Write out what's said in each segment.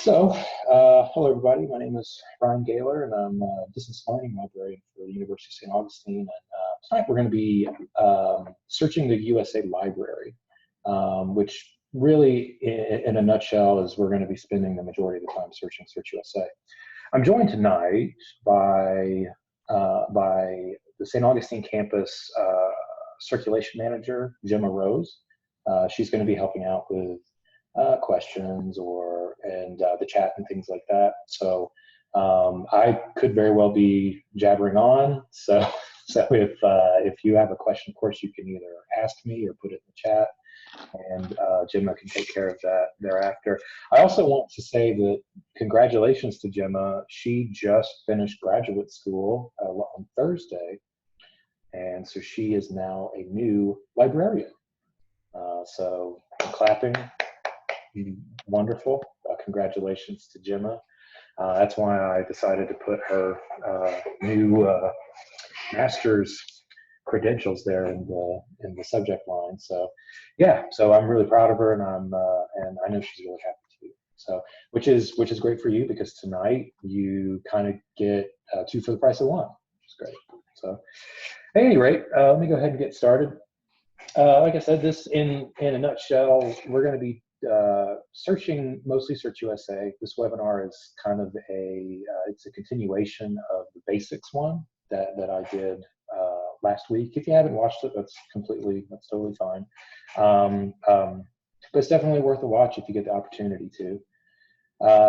Hello everybody. My name is Ryan Gaylor, and I'm a distance learning librarian for the University of St. Augustine. And tonight we're going to be searching the USA library, which really, in a nutshell, is we're going to be spending the majority of the time searching SearchUSA. I'm joined tonight by the St. Augustine campus circulation manager, Gemma Rose. She's going to be helping out with questions and the chat and things like that. So I could very well be jabbering on. So if you have a question, of course, you can either ask me or put it in the chat, and Gemma can take care of that thereafter. I also want to say that congratulations to Gemma. She just finished graduate school on Thursday, and so she is now a new librarian. So I'm clapping. Wonderful. Congratulations to Gemma. That's why I decided to put her new master's credentials there in the subject line. So yeah, so I'm really proud of her, and I know she's really happy too. So which is great for you, because tonight you kind of get two for the price of one, which is great. So at any rate, let me go ahead and get started. Like I said, this in a nutshell, we're going to be searching mostly SearchUSA. This webinar is kind of it's a continuation of the basics one that I did last week. If you haven't watched it, that's totally fine. But it's definitely worth a watch if you get the opportunity to.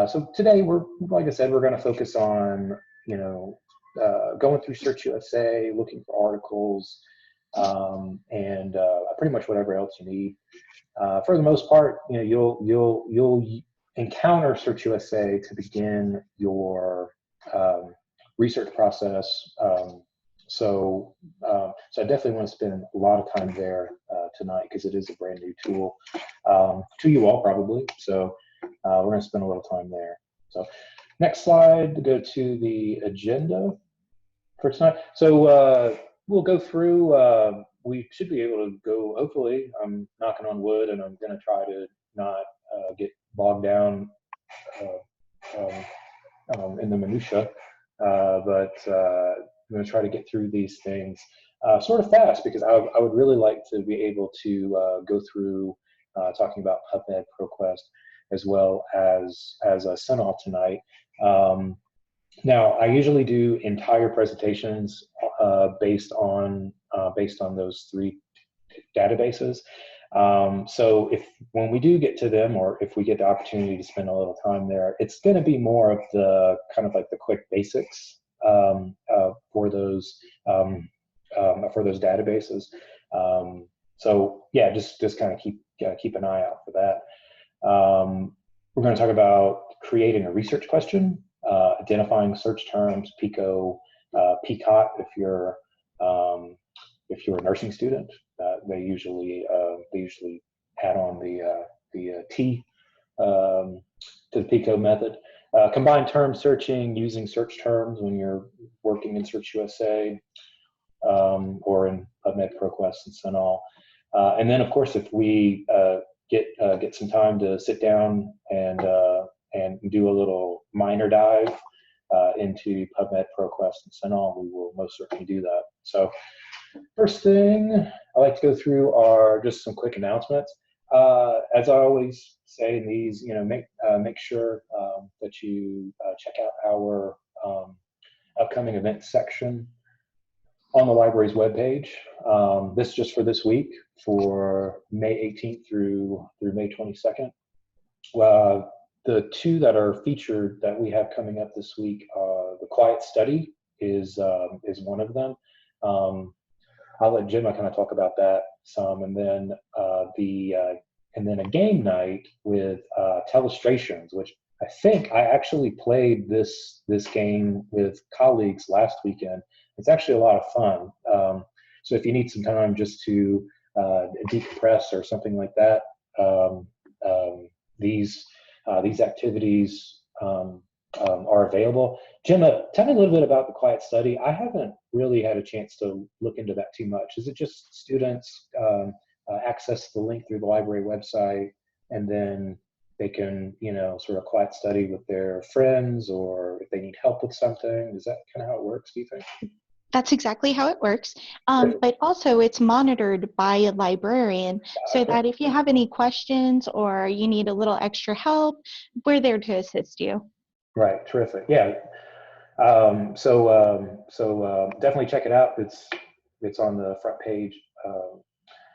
So today like I said, we're going to focus on, going through SearchUSA, looking for articles, and pretty much whatever else you need. For the most part, you'll encounter SearchUSA to begin your research process. So I definitely want to spend a lot of time there tonight, because it is a brand new tool to you all probably. So we're going to spend a little time there. So next slide, to go to the agenda for tonight. So we'll go through. We should be able to go, hopefully, I'm knocking on wood, and I'm going to try to not get bogged down in the minutia, but I'm going to try to get through these things sort of fast, because I would really like to be able to go through talking about PubMed, ProQuest, as well as CINAHL tonight. Now, I usually do entire presentations based on those three databases. So when we do get to them, or if we get the opportunity to spend a little time there, it's going to be more of the kind of like the quick basics for those databases. So yeah, just kind of keep an eye out for that. We're going to talk about creating a research question, identifying search terms, PICO, PCOT if you're a nursing student. They usually add on the T to the PICO method. Combined term searching using search terms when you're working in SearchUSA or in PubMed, ProQuest, and CINAHL. And then, of course, if we get some time to sit down and do a little minor dive into PubMed, ProQuest, and CINAHL, we will most certainly do that. So first thing I like to go through are just some quick announcements. As I always say in these, make sure that you check out our upcoming events section on the library's webpage. This is just for this week, for May 18th through May 22nd. The two that are featured that we have coming up this week, the Quiet Study is one of them. I'll let Gemma kind of talk about that some, and then a game night with Telestrations, which I think I actually played this game with colleagues last weekend. It's actually a lot of fun. So if you need some time just to decompress or something like that, these activities are available. Gemma, tell me a little bit about the Quiet Study. I haven't really had a chance to look into that too much. Is it just students access the link through the library website, and then they can, you know, sort of quiet study with their friends, or if they need help with something? Is that kind of how it works, do you think? That's exactly how it works. But also it's monitored by a librarian so Great. that if you have any questions or you need a little extra help, we're there to assist you. Right, terrific. Yeah. Definitely check it out. It's on the front page of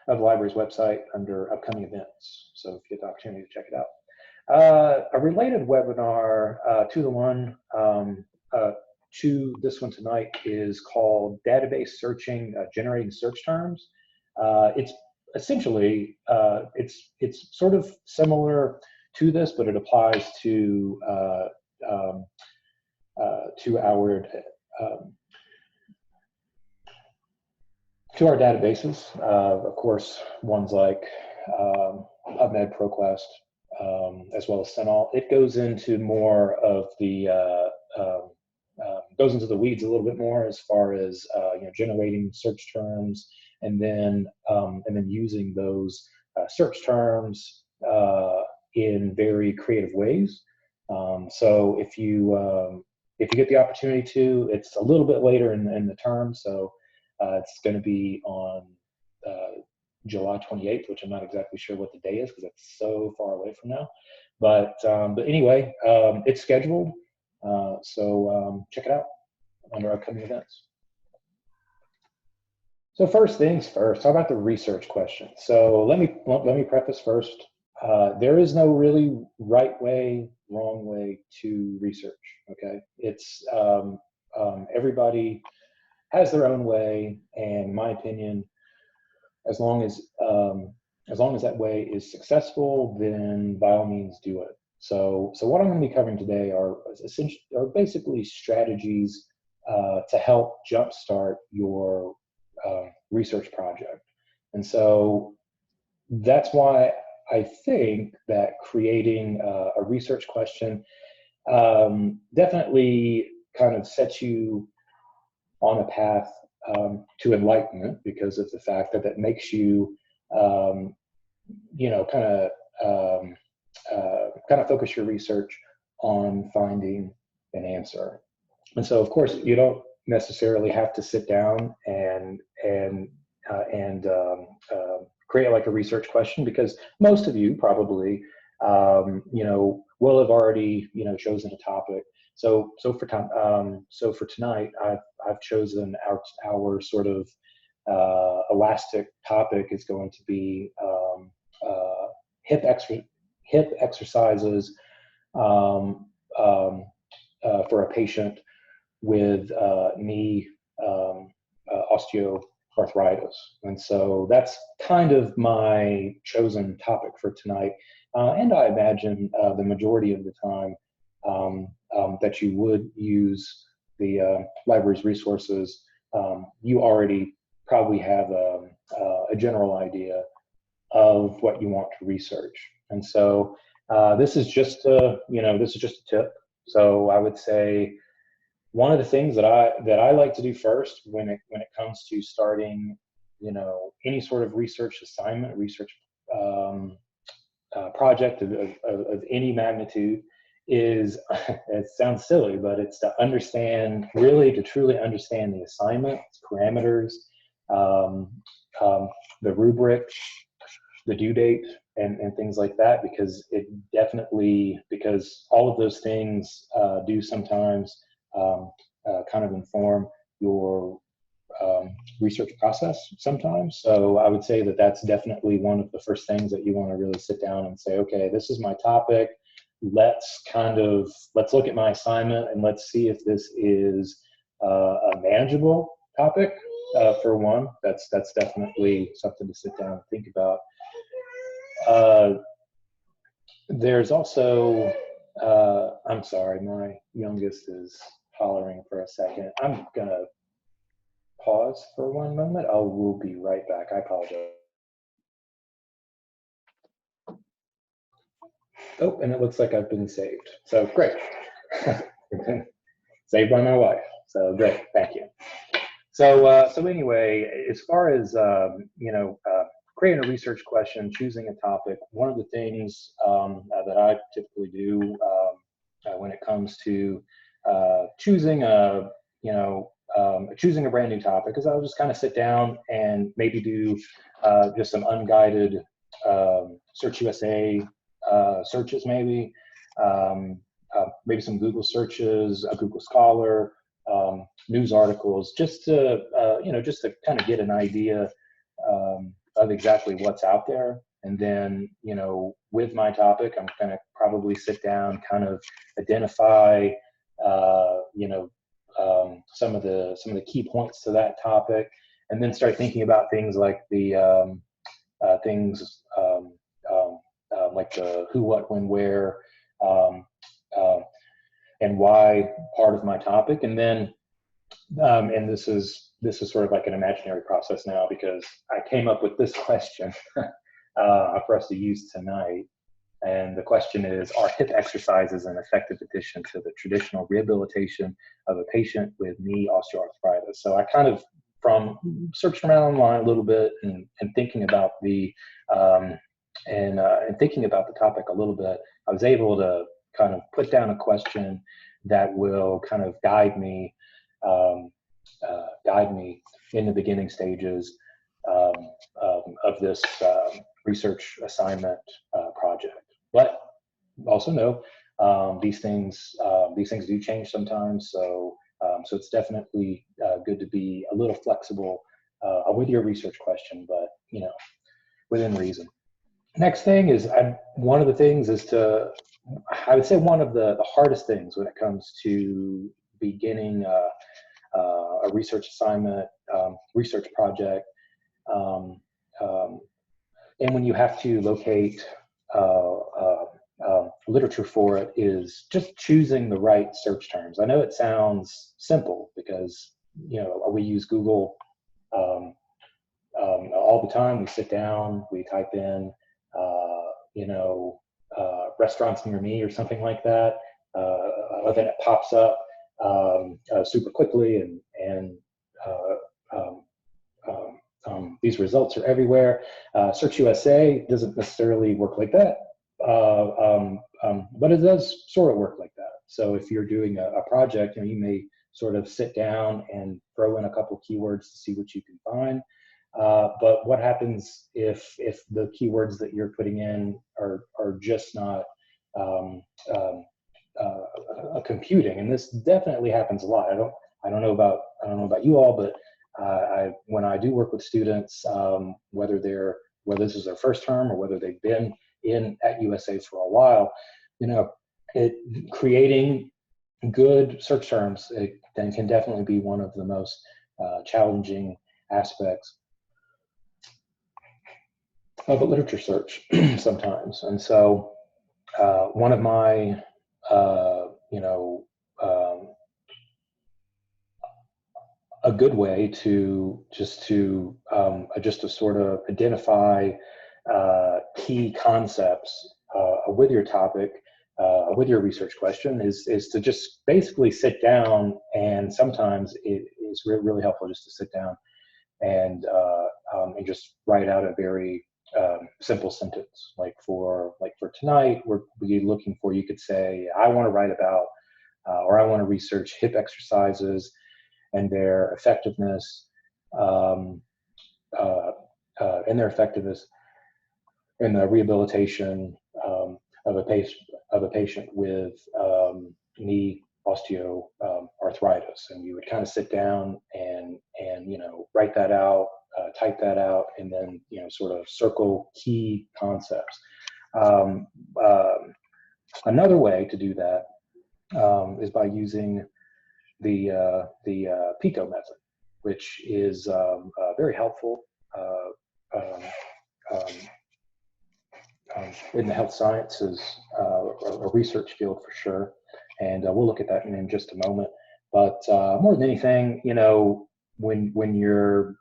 the library's website under upcoming events. So if you get the opportunity to check it out. A related webinar to the one to this one tonight is called Database Searching, Generating Search Terms. It's essentially, it's sort of similar to this, but it applies to um, our to our databases. Of course, ones like PubMed, ProQuest, as well as CINAHL. It goes into more of the goes into the weeds a little bit more as far as you know, generating search terms, and then using those search terms in very creative ways. So if you get the opportunity to, it's a little bit later in the term, so it's going to be on July 28th, which I'm not exactly sure what the day is because it's so far away from now. But anyway, it's scheduled, so check it out under upcoming events. So first things first, how about the research question? So let me preface first. There is no really right way, wrong way to research. Okay, it's everybody has their own way, and in my opinion, as long as that way is successful, then by all means do it. So what I'm going to be covering today are basically strategies to help jumpstart your research project. And so that's why I think that creating a research question definitely kind of sets you on a path to enlightenment, because of the fact that that makes you, you know, kind of focus your research on finding an answer. And so, of course, you don't necessarily have to sit down and create like a research question, because most of you probably, you know, will have already, you know, chosen a topic. So for tonight, I've chosen our sort of elastic topic is going to be hip exercises for a patient with knee osteoarthritis. And so that's kind of my chosen topic for tonight. And I imagine the majority of the time that you would use the library's resources, you already probably have a general idea of what you want to research. And so this is just a tip. So I would say one of the things that I like to do first when it comes to starting, you know, any sort of research assignment, research project of any magnitude, is it sounds silly, but it's to truly understand the assignment, its parameters, the rubric, the due date, and things like that, because all of those things do sometimes kind of inform your research process sometimes. So I would say that that's definitely one of the first things that you want to really sit down and say, okay, this is my topic. Let's look at my assignment and let's see if this is a manageable topic. For one, that's definitely something to sit down and think about. There's also, I'm sorry, my youngest is hollering for a second. I'm gonna pause for one moment. We'll be right back. I apologize. Oh, and it looks like I've been saved. So great. Saved by my wife. So great, thank you. So anyway, as far as creating a research question, choosing a topic, one of the things that I typically do when it comes to choosing choosing a brand new topic is I'll just kind of sit down and maybe do just some unguided SearchUSA searches, maybe some Google searches, a Google Scholar, news articles, just to just to kind of get an idea of exactly what's out there. And then, with my topic, I'm going to probably sit down, kind of identify, some of the key points to that topic, and then start thinking about things like the like the who, what, when, where, and why part of my topic. And then, and this is sort of like an imaginary process now, because I came up with this question for us to use tonight. And the question is, are hip exercises an effective addition to the traditional rehabilitation of a patient with knee osteoarthritis? So I kind of, from searching around online a little bit and thinking about and thinking about the topic a little bit, I was able to kind of put down a question that will kind of guide me in the beginning stages of this research assignment project. But also know these things do change sometimes, so it's definitely good to be a little flexible with your research question, but within reason. Next thing is, one of the things is I would say one of the hardest things when it comes to beginning a research assignment, research project, and when you have to locate literature for it, is just choosing the right search terms. I know it sounds simple because we use Google all the time. We sit down, we type in restaurants near me or something like that, then it pops up super quickly, and these results are everywhere. SearchUSA doesn't necessarily work like that, but it does sort of work like that. So if you're doing a project, you may sort of sit down and throw in a couple keywords to see what you can find. But what happens if the keywords that you're putting in are just not computing? And this definitely happens a lot. I don't know about you all, but when I do work with students, whether this is their first term or whether they've been at USA for a while, creating good search terms, it then can definitely be one of the most challenging aspects of a literature search sometimes. And so one of my a good way to sort of identify key concepts with your topic, with your research question, is to just basically sit down, and sometimes it is really helpful just to sit down and just write out a very simple sentence. Like for tonight, we're looking for, you could say, I want to write about or I want to research hip exercises and their effectiveness, in the rehabilitation of a patient with knee osteoarthritis. And you would kind of sit down and write that out, type that out, and then sort of circle key concepts. Another way to do that is by using the PICO method, which is very helpful in the health sciences, a research field for sure. And we'll look at that in just a moment. But more than anything, when you're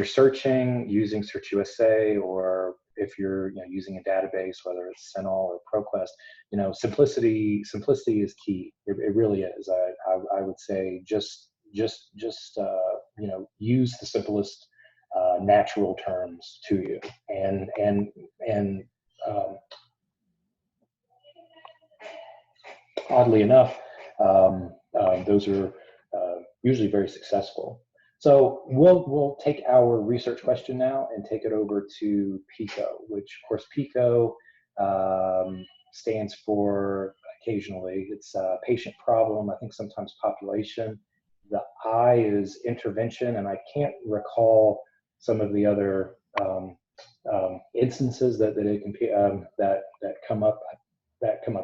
searching using SearchUSA, or if you're using a database, whether it's Sentinel or ProQuest, simplicity is key. It really is. I would say just use the simplest natural terms to you. And oddly enough, those are usually very successful. So we'll take our research question now and take it over to PICO, which of course PICO stands for, occasionally, it's patient problem, I think sometimes population. The I is intervention, and I can't recall some of the other instances that it can that come up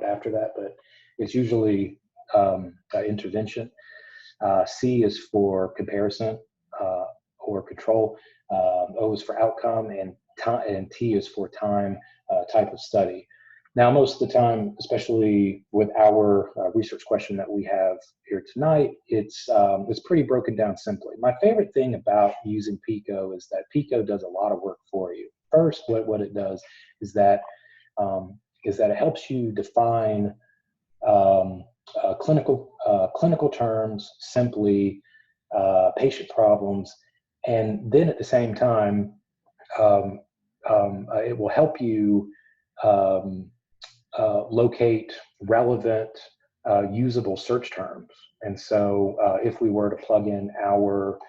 after that, but it's usually intervention. C is for comparison or control. O is for outcome, and T is for time, type of study. Now, most of the time, especially with our research question that we have here tonight, it's pretty broken down simply. My favorite thing about using PICO is that PICO does a lot of work for you. First, what it does is that it helps you define clinical terms, simply patient problems, and then at the same time, it will help you locate relevant, usable search terms. And so if we were to plug in our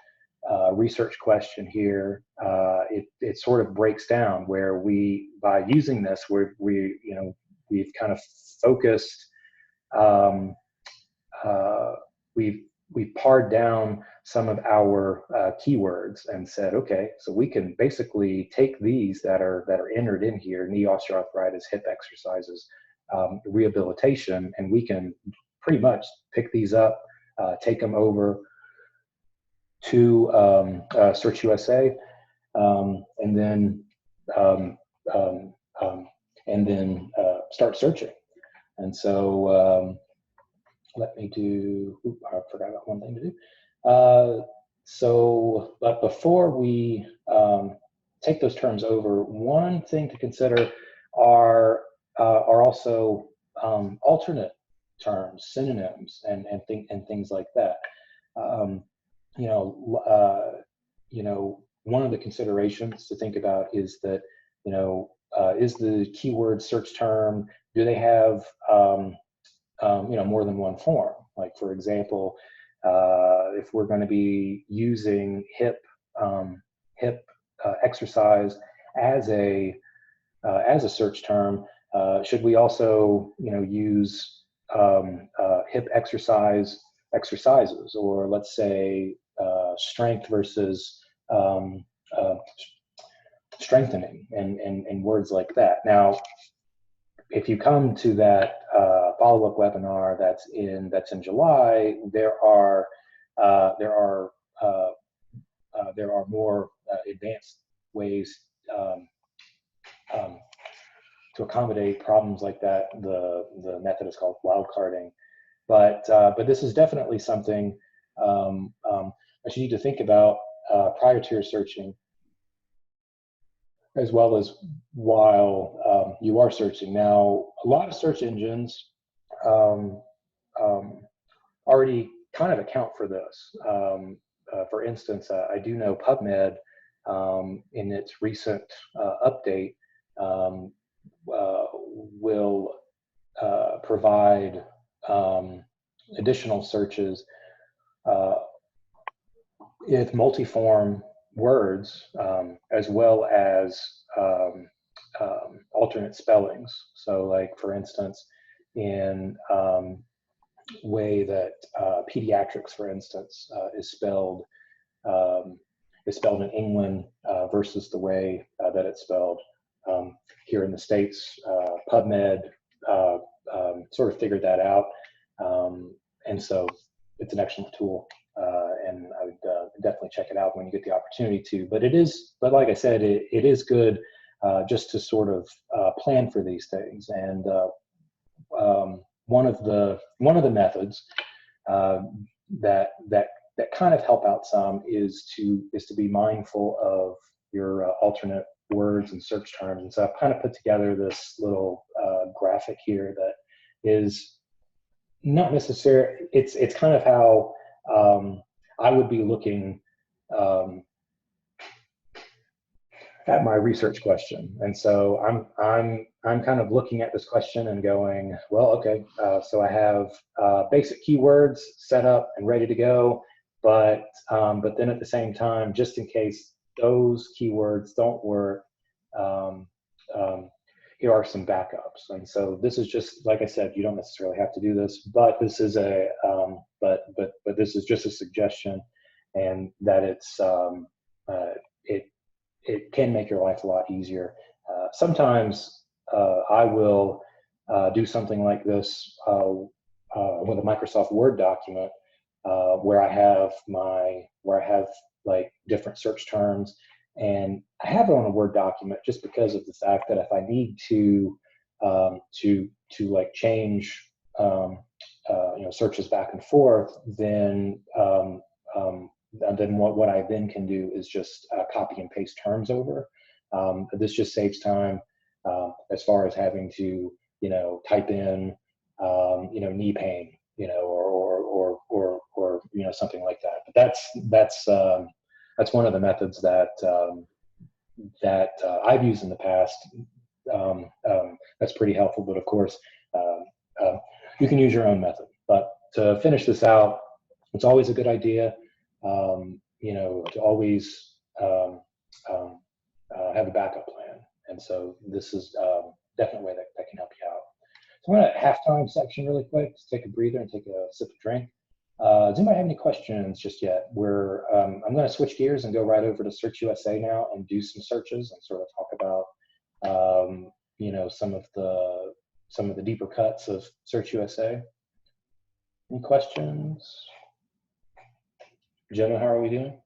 research question here, it sort of breaks down where by using this, we've kind of focused, we've pared down some of our keywords and said, okay, so we can basically take these that are entered in here: knee osteoarthritis, hip exercises, rehabilitation, and we can pretty much pick these up, take them over to SearchUSA, and then start searching. And so let me do, I forgot about one thing to do. But before we take those terms over, one thing to consider are also alternate terms, synonyms, and things like that. One of the considerations to think about is that, is the keyword search term, do they have more than one form? Like, for example, if we're going to be using hip exercise as a search term, should we also use hip exercises, or let's say strength versus strengthening, and words like that. Now, if you come to that follow-up webinar that's in July, there are more advanced ways to accommodate problems like that. The method is called wildcarding, but this is definitely something that you need to think about prior to your searching, as well as while you are searching. Now, a lot of search engines already kind of account for this. For instance, I do know PubMed, in its recent update, will provide additional searches with multiform words, as well as alternate spellings. So, like, for instance, in way that pediatrics, for instance, is spelled in England versus the way that it's spelled here in the States. PubMed sort of figured that out, and so it's an excellent tool, and I would definitely check it out when you get the opportunity to. But like I said, it is good just to sort of plan for these things. And one of the methods that kind of help out some is to be mindful of your alternate words and search terms. And so I've kind of put together this little graphic here that is not necessarily, it's kind of how I would be looking at my research question. And so I'm kind of looking at this question and going, well, okay, so I have basic keywords set up and ready to go, but then at the same time, just in case those keywords don't work, um, here are some backups. And so this is just, like I said, you don't necessarily have to do this, but this is a but this is just a suggestion, and that it it can make your life a lot easier. Sometimes I will do something like this with a Microsoft Word document where I have like different search terms, and I have it on a Word document just because of the fact that if I need to like change searches back and forth, and then what I then can do is just copy and paste terms over. This just saves time as far as having to, type in, knee pain, or something like that. But that's one of the methods that I've used in the past. That's pretty helpful. But of course, you can use your own method. But to finish this out, it's always a good idea. To always have a backup plan. And so this is definitely a way that can help you out. So I'm going to halftime section really quick. Just take a breather and take a sip of drink. Does anybody have any questions just yet? I'm going to switch gears and go right over to SearchUSA now and do some searches and sort of talk about some of the deeper cuts of SearchUSA. Any questions? Gemma, how are we doing?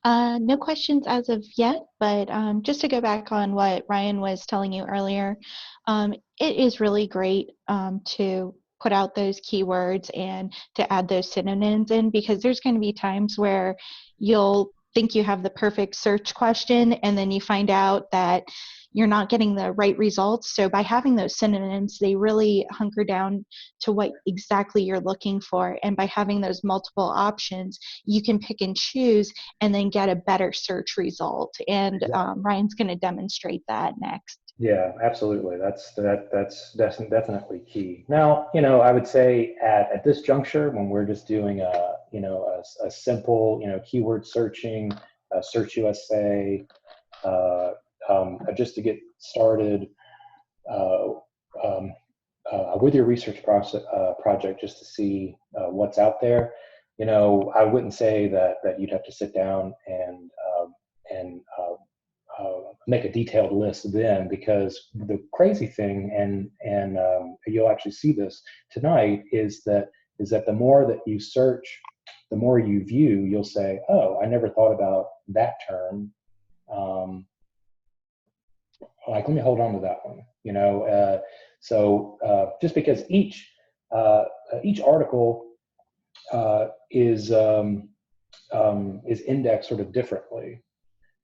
No questions as of yet, but just to go back on what Ryan was telling you earlier, it is really great to put out those keywords and to add those synonyms in, because there's going to be times where you'll think you have the perfect search question and then you find out that you're not getting the right results. So by having those synonyms, they really hunker down to what exactly you're looking for. And by having those multiple options, you can pick and choose and then get a better search result. And Ryan's going to demonstrate that next. Yeah, absolutely. That's definitely key. Now, I would say at this juncture, when we're just doing a simple, keyword searching, SearchUSA, just to get started with your research project, just to see what's out there. I wouldn't say that you'd have to sit down and make a detailed list then, because the crazy thing, and you'll actually see this tonight, is that the more that you search, the more you view, you'll say, oh, I never thought about that term. Like, let me hold on to that one, so just because each article is indexed sort of differently,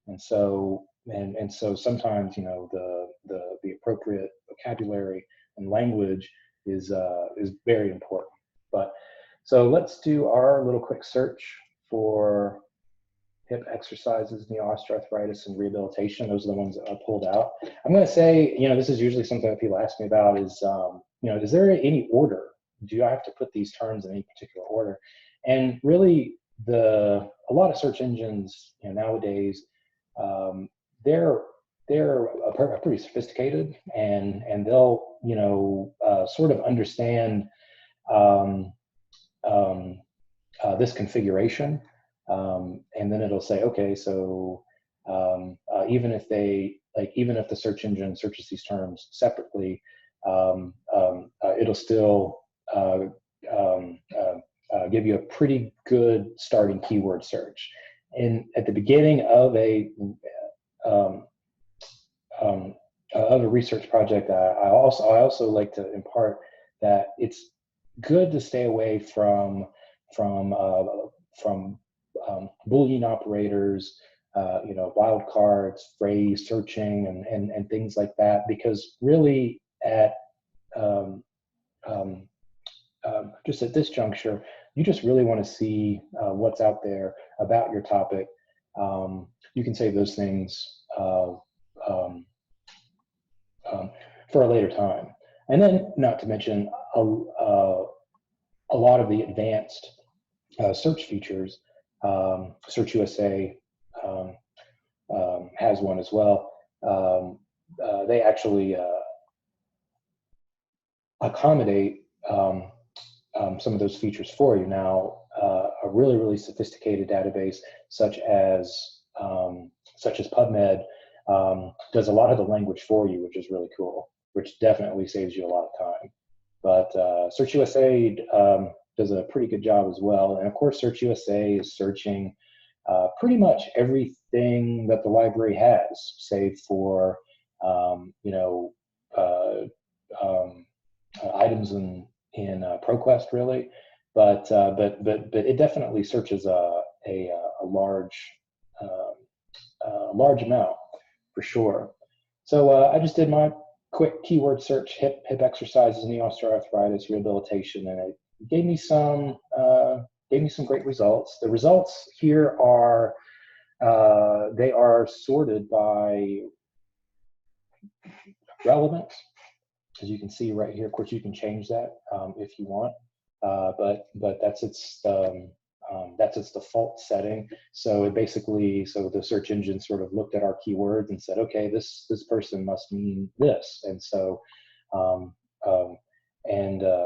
and so sometimes the appropriate vocabulary and language is very important. But so let's do our little quick search for hip exercises, knee osteoarthritis, and rehabilitation. Those are the ones that I pulled out. I'm going to say, this is usually something that people ask me about is, is there any order? Do I have to put these terms in any particular order? And really, a lot of search engines nowadays, they're pretty sophisticated, and they'll sort of understand this configuration. And then it'll say, okay, so even if the search engine searches these terms separately, it'll still give you a pretty good starting keyword search. And at the beginning of a research project, I also like to impart that it's good to stay away from Boolean operators, wildcards, phrase searching, and things like that, because really just at this juncture, you just really want to see what's out there about your topic. You can save those things for a later time. And then, not to mention a lot of the advanced search features. SearchUSA has one as well. They actually accommodate some of those features for you. Now, a really, really sophisticated database such as PubMed does a lot of the language for you, which is really cool, which definitely saves you a lot of time. But SearchUSA does a pretty good job as well. And of course, SearchUSA is searching pretty much everything that the library has, save for items in ProQuest, really. But it definitely searches a large amount for sure. So I just did my quick keyword search: hip exercises, knee osteoarthritis, rehabilitation, and it gave me some great results. The results here are they are sorted by relevance, as you can see right here. Of course, you can change that if you want, but that's its default setting. So it basically, so the search engine sort of looked at our keywords and said, okay, this person must mean this, and so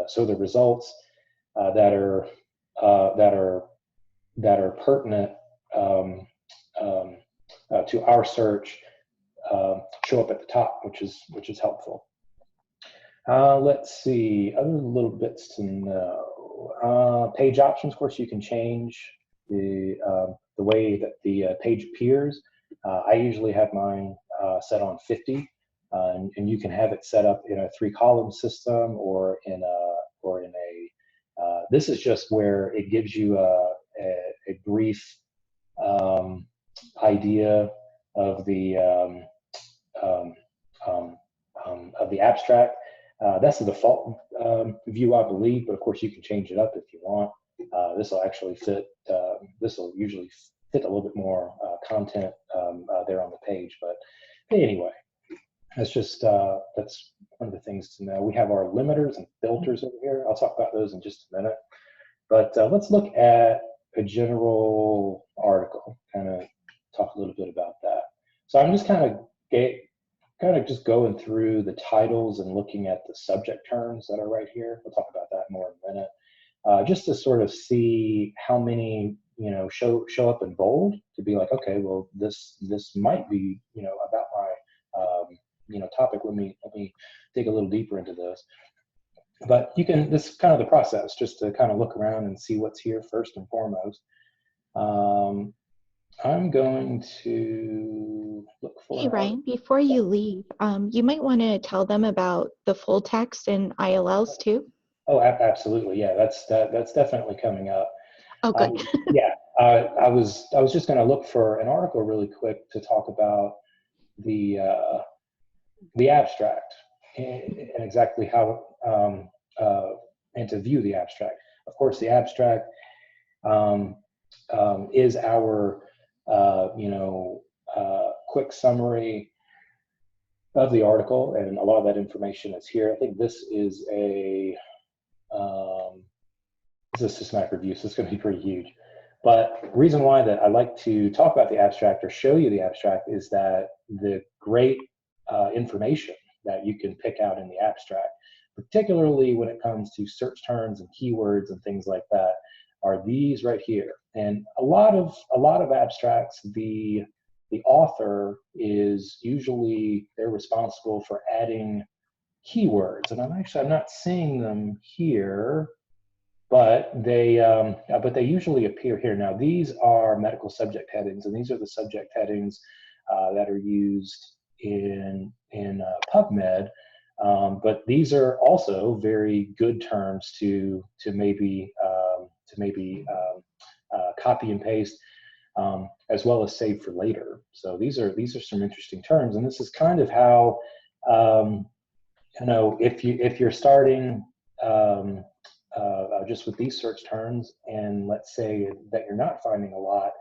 so the results that are pertinent to our search show up at the top, which is helpful. Let's see, other little bits to know. Page options, of course, you can change the way that the page appears. I usually have mine set on 50, and you can have it set up in a 3-column system or in a this is just where it gives you a brief idea of the abstract. That's the default view, I believe, but of course you can change it up if you want. This will actually fit. This will usually fit a little bit more content there on the page. But anyway, that's just that's one of the things to know. We have our limiters and filters over here. I'll talk about those in just a minute. But let's look at a general article. Kind of talk a little bit about that. So I'm just kind of just going through the titles and looking at the subject terms that are right here. We'll talk about that more in a minute, just to sort of see how many show up in bold, to be like, okay, well this might be about my topic. Let me dig a little deeper into this. But this is kind of the process, just to kind of look around and see what's here first and foremost. I'm going to look for. Hey, Ryan, before you leave, you might want to tell them about the full text and ILLs too. Oh, absolutely. Yeah, that's definitely coming up. Oh, good. Yeah, I was just going to look for an article really quick to talk about the abstract and exactly how and to view the abstract. Of course, the abstract is our quick summary of the article, and a lot of that information is here. I think this is a systematic review, so it's going to be pretty huge. But the reason why that I like to talk about the abstract or show you the abstract is that the great information that you can pick out in the abstract, particularly when it comes to search terms and keywords and things like that, are these right here. And a lot of abstracts, the author is usually, they're responsible for adding keywords, and I'm not seeing them here, but they usually appear here. Now these are medical subject headings, and these are the subject headings that are used in PubMed. But these are also very good terms to maybe copy and paste, as well as save for later. So these are some interesting terms, and this is kind of how if you're starting just with these search terms, and let's say that you're not finding a lot,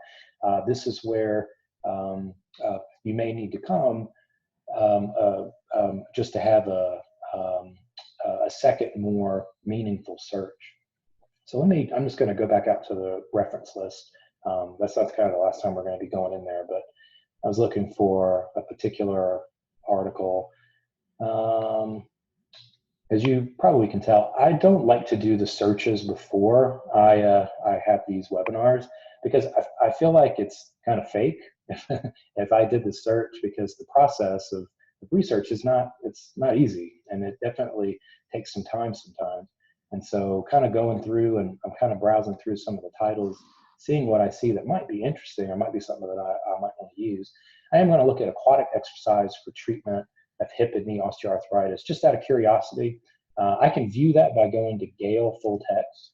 this is where you may need to come just to have a second more meaningful search. So I'm just going to go back out to the reference list. That's kind of the last time we're going to be going in there, but I was looking for a particular article. As you probably can tell, I don't like to do the searches before I have these webinars, because I feel like it's kind of fake if I did the search, because the process of research it's not easy, and it definitely takes some time sometimes. And so kind of going through, and I'm kind of browsing through some of the titles, seeing what I see that might be interesting or might be something that I might want to use. I am going to look at aquatic exercise for treatment of hip and knee osteoarthritis, just out of curiosity. I can view that by going to Gale full text,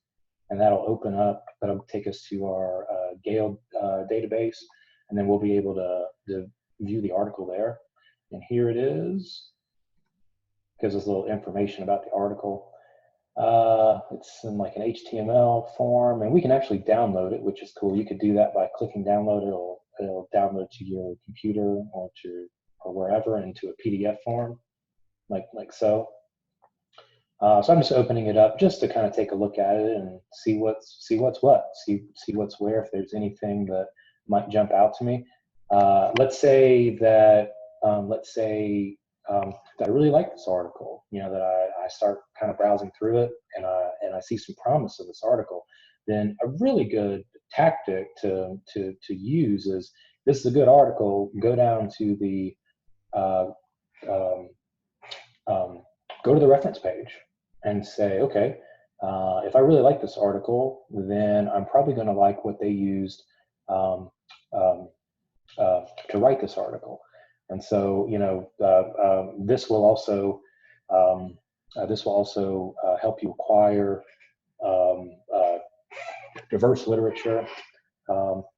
and that'll take us to our Gale database, and then we'll be able to view the article there. And here it is. Gives us a little information about the article. It's in like an HTML form, and we can actually download it, which is cool. You could do that by clicking download. It'll download to your computer or wherever into a PDF form, like so. So I'm just opening it up just to kind of take a look at it and see what's what's where, if there's anything that might jump out to me. Let's say that I really like this article, that I start kind of browsing through it, and I see some promise of this article. Then a really good tactic to use is, this is a good article, go down to the go to the reference page and say, okay, if I really like this article, then I'm probably going to like what they used to write this article. And so, this will also help you acquire diverse literature,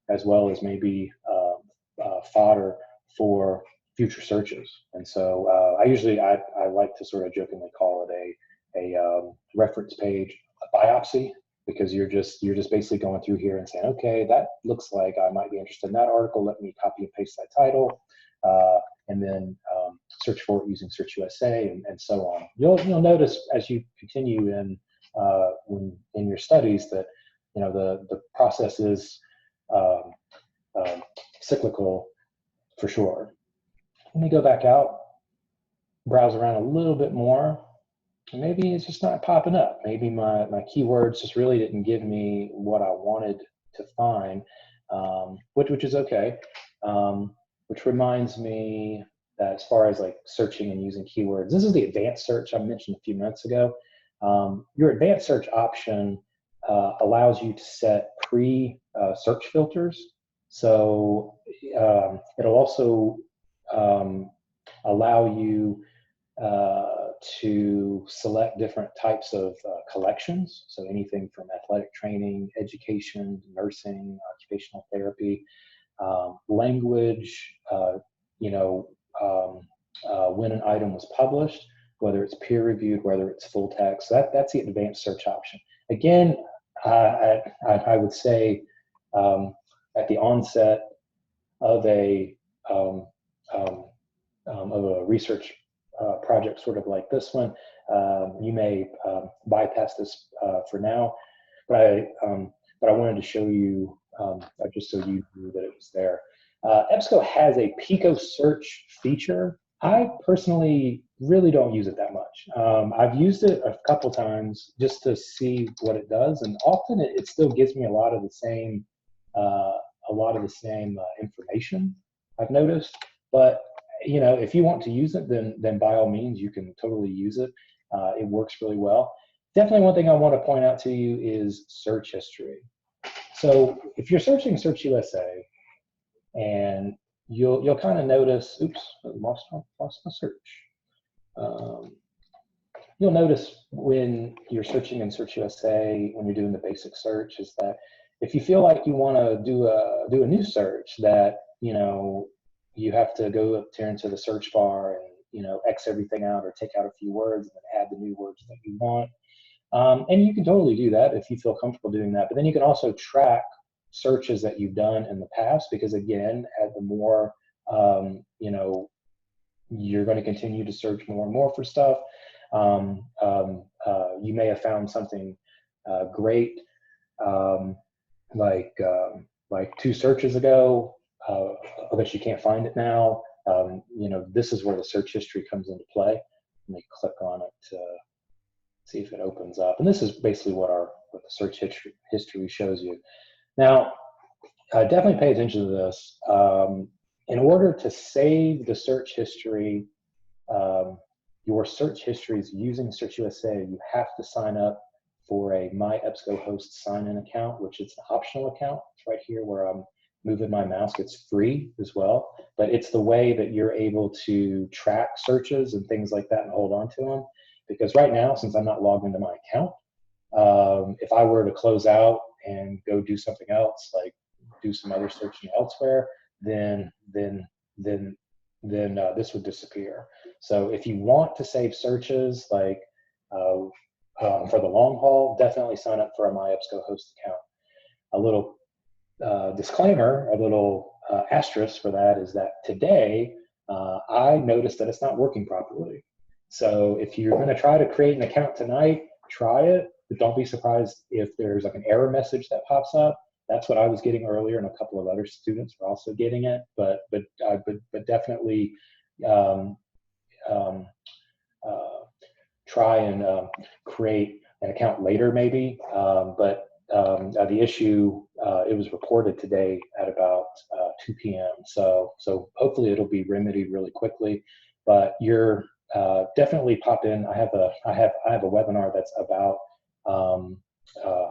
as well as maybe fodder for future searches. And so I like to sort of jokingly call it a reference page biopsy, because you're just basically going through here and saying, okay, that looks like I might be interested in that article. Let me copy and paste that title, and then search for it using SearchUSA, and so on. You'll notice as you continue in your studies that the process is cyclical for sure. Let me go back out, browse around a little bit more. Maybe it's just not popping up. Maybe my keywords just really didn't give me what I wanted to find, which is okay. Which reminds me that as far as like searching and using keywords, this is the advanced search I mentioned a few minutes ago. Your advanced search option allows you to set pre-search filters. So it'll also allow you to select different types of collections. So anything from athletic training, education, nursing, occupational therapy, language, when an item was published, whether it's peer reviewed, whether it's full text. That's the advanced search option. Again, I would say at the onset of a research project sort of like this one, you may bypass this for now, but I wanted to show you just so you knew that it was there. EBSCO has a Pico search feature. I personally really don't use it that much. I've used it a couple times just to see what it does, and often it still gives me a lot of the same information I've noticed. But if you want to use it, then by all means you can totally use it. It works really well. Definitely one thing I want to point out to you is search history. So if you're searching SearchUSA, and you'll kind of notice, oops, I lost my search. You'll notice when you're searching in SearchUSA, when you're doing the basic search, is that if you feel like you want to do a new search, that you have to go up there into the search bar and X everything out or take out a few words and then add the new words that you want. And you can totally do that if you feel comfortable doing that. But then you can also track searches that you've done in the past, because again, the more you're going to continue to search more and more for stuff. You may have found something great, um, like 2 searches ago, but you can't find it now. This is where the search history comes into play. Let me click on it to see if it opens up. And this is basically what the search history shows you. Now, definitely pay attention to this. In order to save the search history, your search histories using SearchUSA, you have to sign up for a My EBSCOhost sign-in account, which is an optional account. It's right here where I'm moving my mouse. It's free as well, but it's the way that you're able to track searches and things like that and hold on to them. Because right now, since I'm not logged into my account, if I were to close out and go do something else, like do some other searching elsewhere, then this would disappear. So if you want to save searches, like for the long haul, definitely sign up for a My EBSCOhost account. A little disclaimer, a little asterisk for that is that today I noticed that it's not working properly. So if you're going to try to create an account tonight, try it, but don't be surprised if there's like an error message that pops up. That's what I was getting earlier, and a couple of other students were also getting it. But definitely try and create an account later, maybe. The issue, it was reported today at about 2 p.m. So hopefully it'll be remedied really quickly. But you're definitely pop in. I have a webinar that's about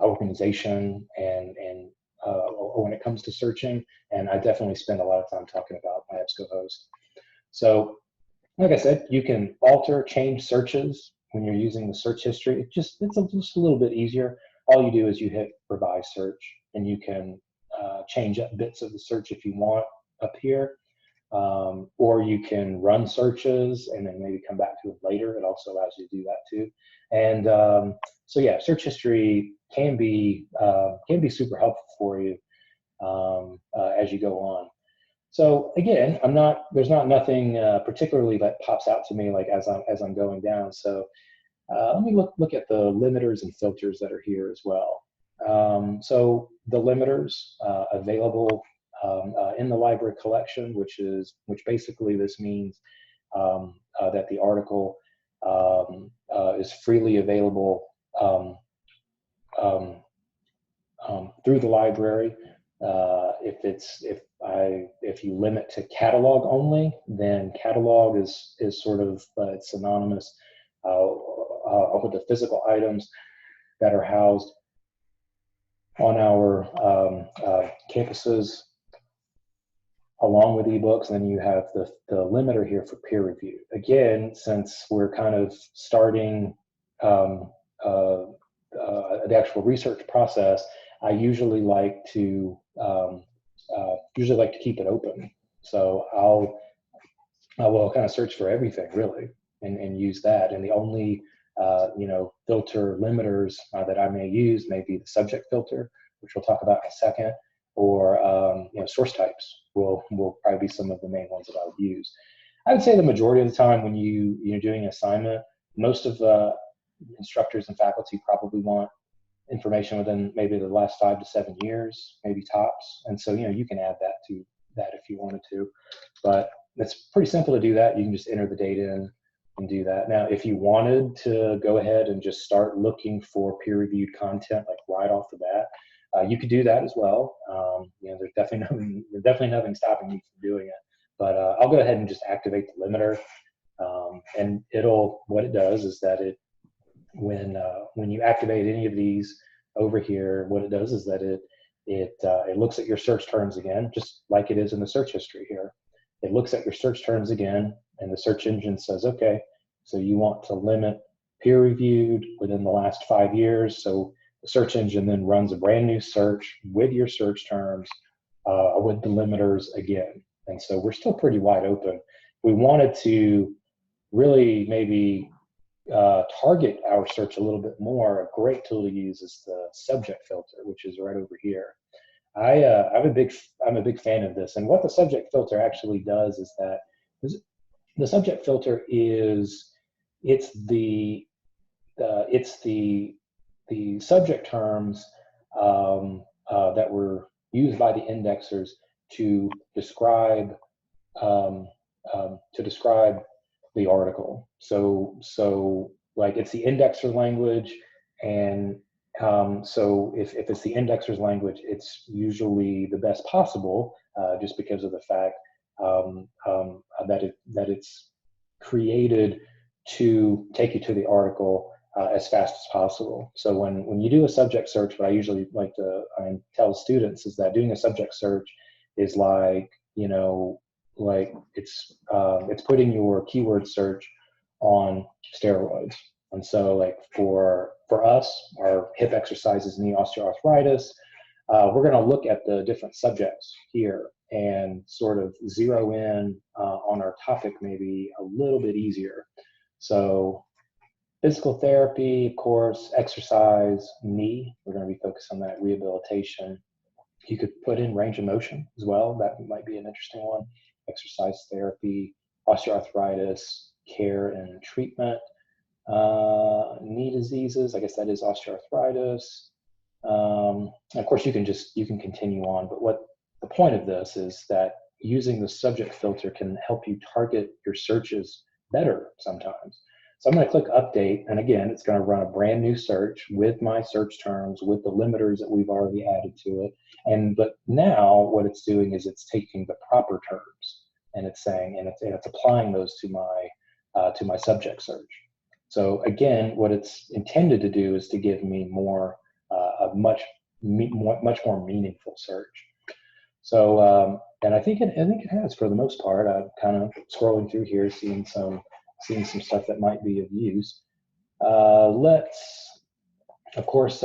organization and when it comes to searching, and I definitely spend a lot of time talking about my EBSCOhost. So, like I said, you can change searches when you're using the search history. It's just a little bit easier. All you do is you hit revise search, and you can change up bits of the search if you want up here. Or you can run searches and then maybe come back to it later. It also allows you to do that too. And so yeah, search history can be super helpful for you as you go on. So again, there's nothing particularly that pops out to me like as I'm going down. So let me look at the limiters and filters that are here as well. So the limiters available in the library collection, which basically this means that the article is freely available through the library. If you limit to catalog only, then catalog is sort of it's synonymous with the physical items that are housed on our campuses along with ebooks. And then you have the limiter here for peer review. Again, since we're kind of starting the actual research process, I usually like to keep it open. So I will kind of search for everything really and use that. And the only filter limiters that I may use may be the subject filter, which we'll talk about in a second, or source types will probably be some of the main ones that I would use. I would say the majority of the time when you're doing an assignment, most of the instructors and faculty probably want information within maybe the last 5 to 7 years, maybe tops. And so, you can add that to that if you wanted to, but it's pretty simple to do that. You can just enter the data in and do that. Now, if you wanted to go ahead and just start looking for peer-reviewed content, like right off the bat, you could do that as well. There's definitely nothing stopping you from doing it, but I'll go ahead and just activate the limiter. And what it does is that when you activate any of these over here, what it does is that it looks at your search terms again, just like it is in the search history here. It looks at your search terms again, and the search engine says, okay, so you want to limit peer reviewed within the last 5 years. So the search engine then runs a brand new search with your search terms with the limiters again. And so we're still pretty wide open. We wanted to really maybe target our search a little bit more. A great tool to use is the subject filter, which is right over here. I'm a big fan of this. And what the subject filter actually does is that the subject filter is, it's the subject terms that were used by the indexers to describe the article. So like it's the indexer language, and so if it's the indexer's language, it's usually the best possible, just because of the fact that it's created to take you to the article as fast as possible. So when you do a subject search, what I usually like to tell students is that doing a subject search is like, like it's putting your keyword search on steroids. And so like for us, our hip exercises, knee osteoarthritis, we're going to look at the different subjects here and sort of zero in on our topic maybe a little bit easier. So physical therapy, of course, exercise, knee, we're going to be focused on that, rehabilitation. You could put in range of motion as well. That might be an interesting one. Exercise therapy, osteoarthritis, care and treatment, knee diseases, I guess that is osteoarthritis. Of course, you can continue on, but what the point of this is that using the subject filter can help you target your searches better sometimes. So I'm going to click update, and again, it's going to run a brand new search with my search terms, with the limiters that we've already added to it. But now what it's doing is it's taking the proper terms and it's saying, and it's applying those to my subject search. So again, what it's intended to do is to give me more a much more meaningful search. So and I think it has, for the most part. I'm kind of scrolling through here, seeing some stuff that might be of use. Let's, of course,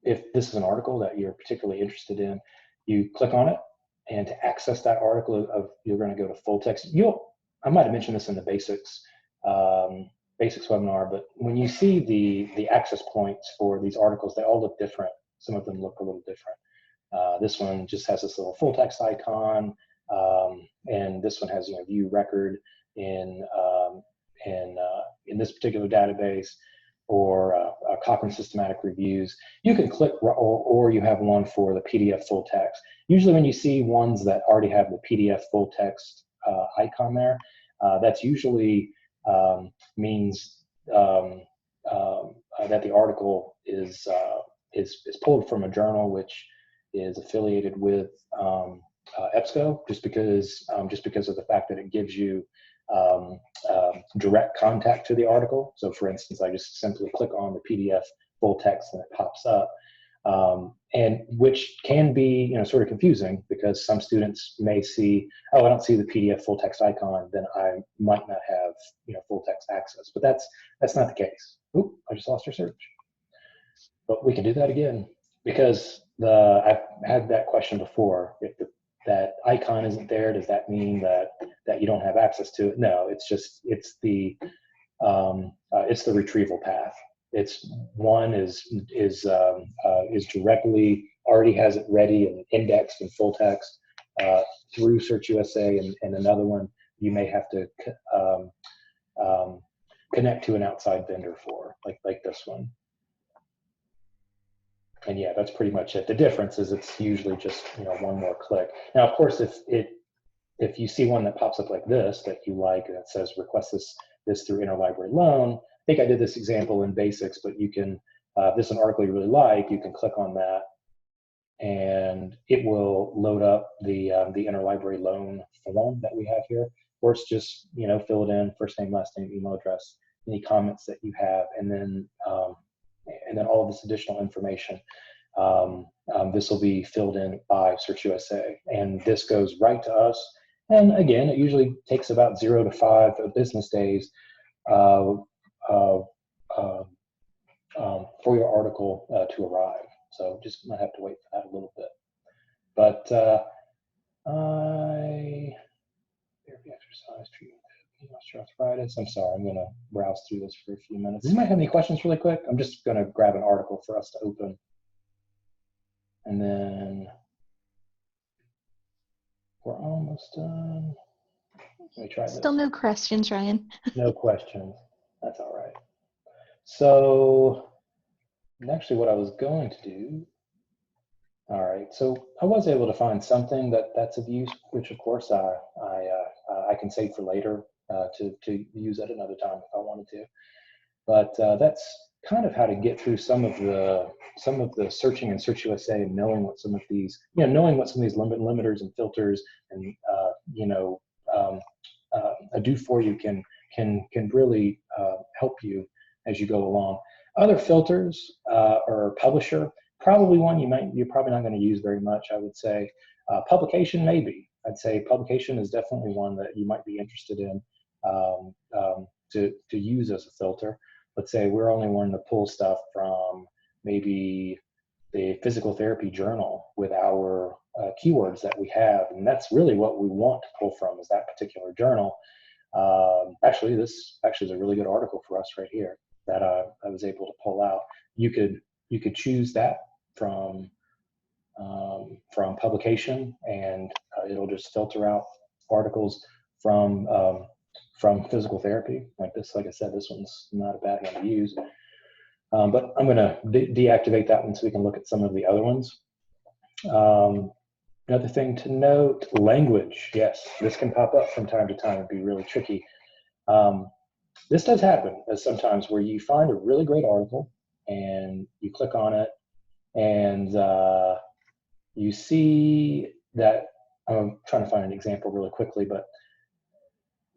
if this is an article that you're particularly interested in, you click on it, and to access that article, you're going to go to full text. I might have mentioned this in the basics webinar, but when you see the access points for these articles, they all look different. Some of them look a little different. This one just has this little full text icon, and this one has view record in this particular database, or Cochrane systematic reviews. You can click, or you have one for the PDF full text. Usually when you see ones that already have the PDF full text icon there, that's usually means that the article is pulled from a journal which is affiliated with EBSCO, just because of the fact that it gives you direct contact to the article. So for instance, I just simply click on the PDF full text and it pops up, and which can be sort of confusing, because some students may see, oh, I don't see the PDF full text icon, then I might not have full text access. But that's not the case. Oop, I just lost our search. But we can do that again, because I've had that question before. If that icon isn't there, does that mean that you don't have access to it? No, it's the retrieval path. It's one is directly already has it ready and indexed in full text through SearchUSA, and another one you may have to connect to an outside vendor for, like this one. And yeah, that's pretty much it. The difference is it's usually just one more click. Now, of course, if you see one that pops up like this that you like, and it says request this through interlibrary loan, I think I did this example in basics, but you can, if this is an article you really like, you can click on that, and it will load up the interlibrary loan form that we have here. Of course, just fill it in, first name, last name, email address, any comments that you have, and then all of this additional information. This will be filled in by SearchUSA, and this goes right to us. And again, it usually takes about 0 to 5 business days for your article to arrive. So just might have to wait for that a little bit. But therapy, exercise, treatment, osteoarthritis. I'm sorry, I'm going to browse through this for a few minutes. Does anybody have any questions really quick? I'm just going to grab an article for us to open. And then we're almost done. Let me try Still this. no questions, Ryan. No questions. That's all right. So actually what I was going to do, all right, so I was able to find something that's of use, which of course I can save for later to use at another time if I wanted to. But that's kind of how to get through some of the searching in SearchUSA and knowing what some of these, knowing what some of these limiters and filters and do for you can really help you as you go along. Other filters or publisher, probably one you're probably not going to use very much, I would say. Publication, maybe. I'd say publication is definitely one that you might be interested in to use as a filter. Let's say we're only wanting to pull stuff from maybe the physical therapy journal with our keywords that we have, and that's really what we want to pull from is that particular journal. Actually, this is a really good article for us right here that I was able to pull out. You could choose that from publication, and it'll just filter out articles from physical therapy like this. Like I said, this one's not a bad one to use. But I'm going to deactivate that one so we can look at some of the other ones. Another thing to note, language. Yes, this can pop up from time to time and be really tricky. This does happen as sometimes where you find a really great article and you click on it and you see that, I'm trying to find an example really quickly, but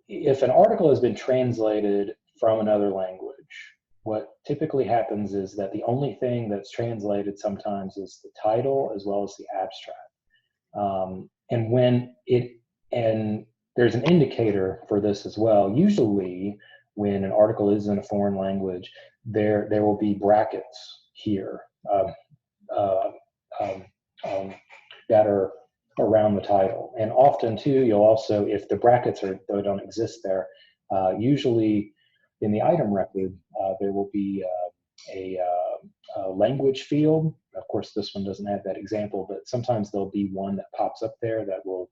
if an article has been translated from another language, what typically happens is that the only thing that's translated sometimes is the title as well as the abstract. And there's an indicator for this as well. Usually when an article is in a foreign language, there will be brackets here that are around the title. And often too, you'll also, if the brackets don't exist there, usually in the item record, there will be a language field. Of course, this one doesn't have that example, but sometimes there'll be one that pops up there that will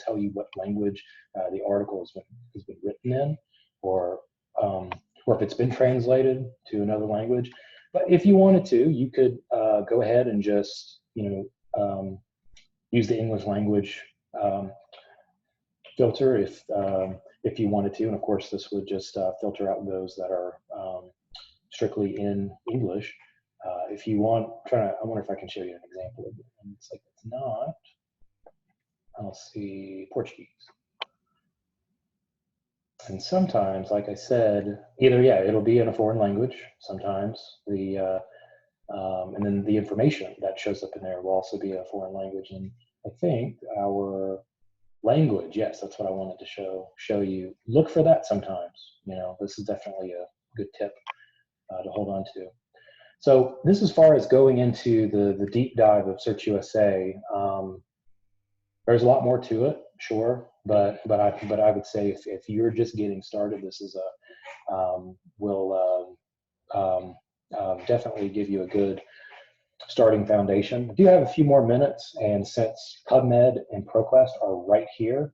tell you what language the article has been written in, or if it's been translated to another language. But if you wanted to, you could go ahead and just use the English language filter if you wanted to, and of course this would just filter out those that are strictly in English. If you want, I wonder if I can show you an example of it. And it's like it's not. I'll see Portuguese. And sometimes, like I said, it'll be in a foreign language. Sometimes and then the information that shows up in there will also be a foreign language. And I think our language, yes, that's what I wanted to show you. Look for that sometimes. This is definitely a good tip to hold on to. So this, as far as going into the deep dive of SearchUSA, there's a lot more to it, sure, but I would say if you're just getting started, this is will definitely give you a good starting foundation. I do have a few more minutes, and since PubMed and ProQuest are right here,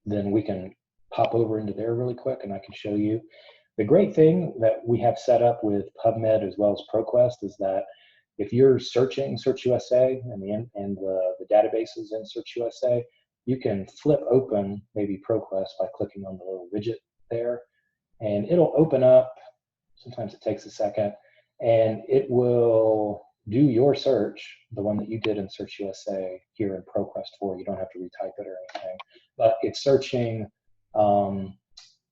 then we can pop over into there really quick and I can show you. The great thing that we have set up with PubMed as well as ProQuest is that if you're searching SearchUSA and the databases in SearchUSA, you can flip open maybe ProQuest by clicking on the little widget there, and it'll open up. Sometimes it takes a second, and it will do your search, the one that you did in SearchUSA here in ProQuest for. You don't have to retype it or anything, but it's searching all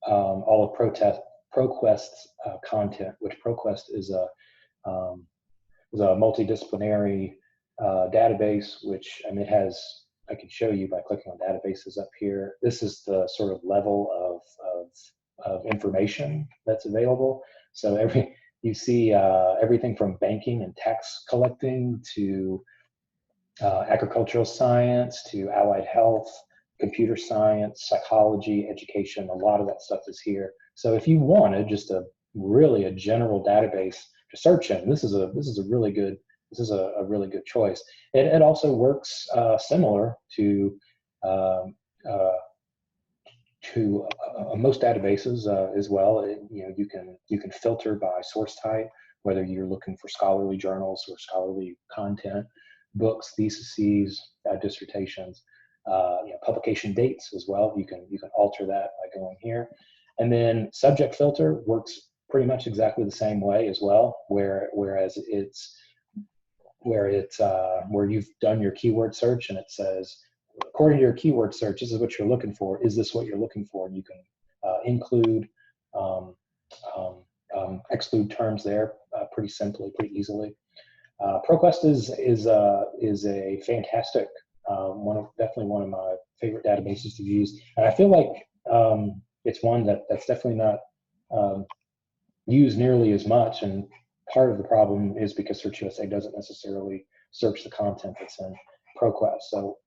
of ProQuest's content, which ProQuest is a multidisciplinary database, which it has. I can show you by clicking on databases up here. This is the sort of level of information that's available. So you see everything from banking and tax collecting to agricultural science to allied health, computer science, psychology, education. A lot of that stuff is here. So if you wanted just a general database to search in, this is a really good choice. It also works similar to most databases as well. You can filter by source type, whether you're looking for scholarly journals or scholarly content, books, theses, dissertations, publication dates as well. You can alter that by going here, and then subject filter works pretty much exactly the same way as well. Whereas where you've done your keyword search and it says, according to your keyword search, this is what you're looking for. Is this what you're looking for? And you can include, exclude terms there pretty simply, pretty easily. ProQuest is a fantastic definitely one of my favorite databases to use, and I feel like it's one that's definitely not used nearly as much. And part of the problem is because SearchUSA doesn't necessarily search the content that's in ProQuest. So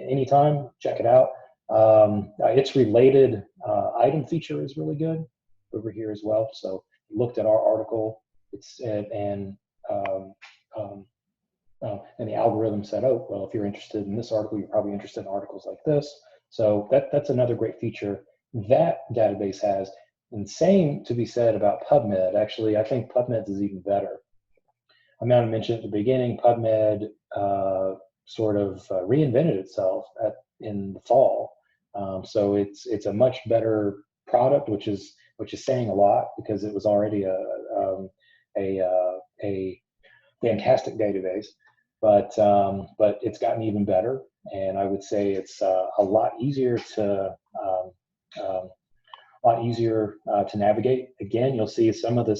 anytime, check it out. Its related item feature is really good over here as well. So looked at our article, and the algorithm said, oh, well, if you're interested in this article, you're probably interested in articles like this. So that's another great feature that database has. And same to be said about PubMed. Actually, I think PubMed is even better. I mean, I mentioned at the beginning, PubMed sort of reinvented itself in the fall. So it's a much better product, which is saying a lot, because it was already a fantastic database, but it's gotten even better. And I would say it's a lot easier to navigate. Again, you'll see some of the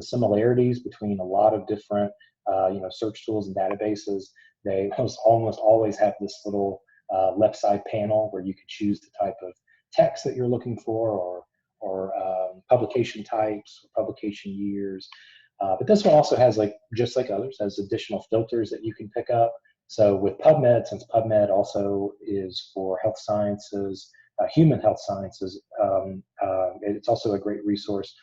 similarities between a lot of different search tools and databases. They almost always have this little left side panel where you can choose the type of text that you're looking for, or publication types, or publication years. But this one also has, just like others, has additional filters that you can pick up. So with PubMed, since PubMed also is for health sciences, human health sciences, it's also a great resource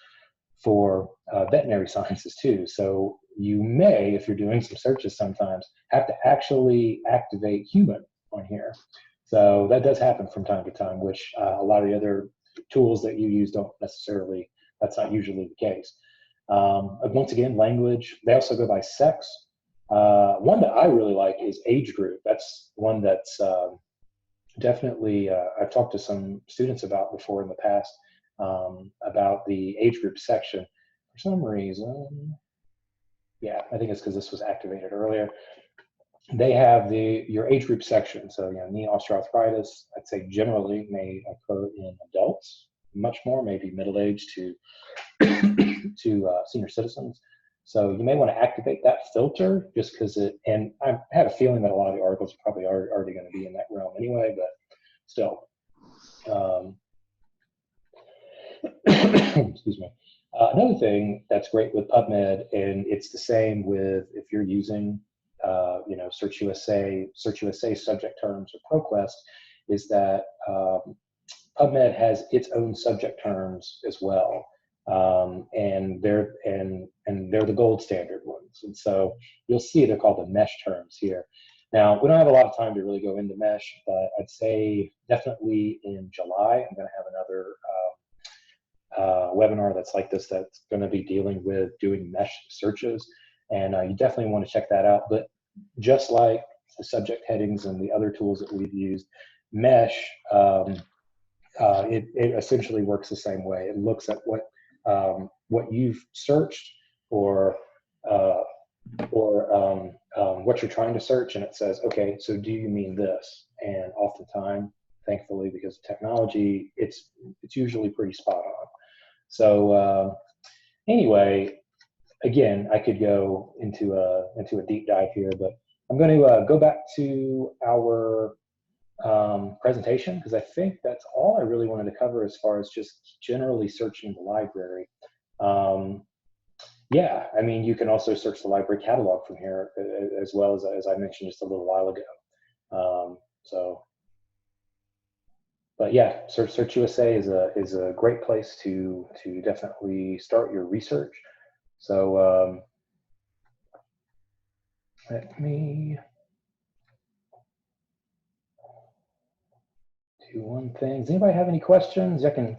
for veterinary sciences too. So you may, if you're doing some searches sometimes, have to actually activate human on here. So that does happen from time to time, which a lot of the other tools that you use don't necessarily, that's not usually the case. Once again, language, they also go by sex. One that I really like is age group. That's one that's definitely I've talked to some students about before in the past, about the age group section. For some reason, yeah, I think it's because this was activated earlier. They have your age group section. So, knee osteoarthritis, I'd say generally may occur in adults, much more, maybe middle-aged to senior citizens. So you may want to activate that filter, just because and I had a feeling that a lot of the articles are probably already going to be in that realm anyway, but still. Excuse me. Another thing that's great with PubMed, and it's the same with if you're using SearchUSA subject terms or ProQuest, is that PubMed has its own subject terms as well. And they're the gold standard ones. And so you'll see they're called the mesh terms here. Now, we don't have a lot of time to really go into mesh, but I'd say definitely in July, I'm going to have another webinar that's like this, that's going to be dealing with doing mesh searches. And you definitely want to check that out. But just like the subject headings and the other tools that we've used, mesh, it essentially works the same way. It looks at what you've searched, or what you're trying to search, and it says, okay, so do you mean this? And oftentimes, thankfully, because of technology, it's usually pretty spot on. So anyway, again, I could go into a deep dive here, but I'm going to go back to our presentation, because I think that's all I really wanted to cover as far as just generally searching the library. Yeah, I mean, you can also search the library catalog from here, as well as I mentioned just a little while ago. But yeah, SearchUSA is a great place to definitely start your research. So let me do one thing. Does anybody have any questions? I can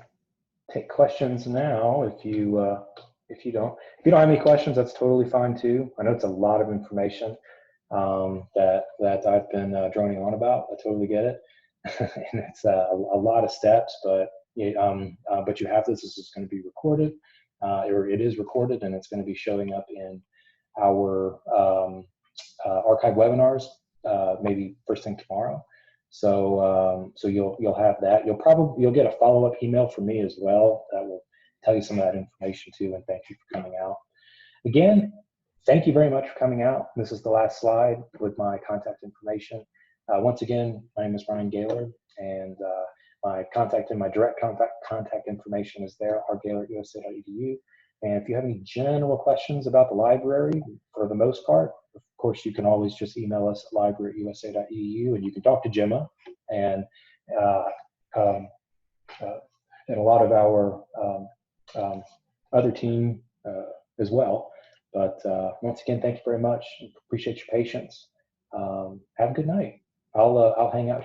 take questions now if you don't. If you don't have any questions, that's totally fine too. I know it's a lot of information that I've been droning on about. I totally get it, and it's a lot of steps. But you have this. This is going to be recorded, or it is recorded, and it's going to be showing up in our archive webinars maybe first thing tomorrow. So you'll have that. You'll get a follow-up email from me as well that will tell you some of that information too. And thank you for coming out. Again, thank you very much for coming out. This is the last slide with my contact information. Once again, my name is Ryan Gaylord, and my direct contact information is there, rgaylord@usa.edu. And if you have any general questions about the library, for the most part, of course, you can always just email us at library@usa.edu, and you can talk to Gemma and a lot of our other team as well. But once again, thank you very much. Appreciate your patience. Have a good night. I'll hang out here.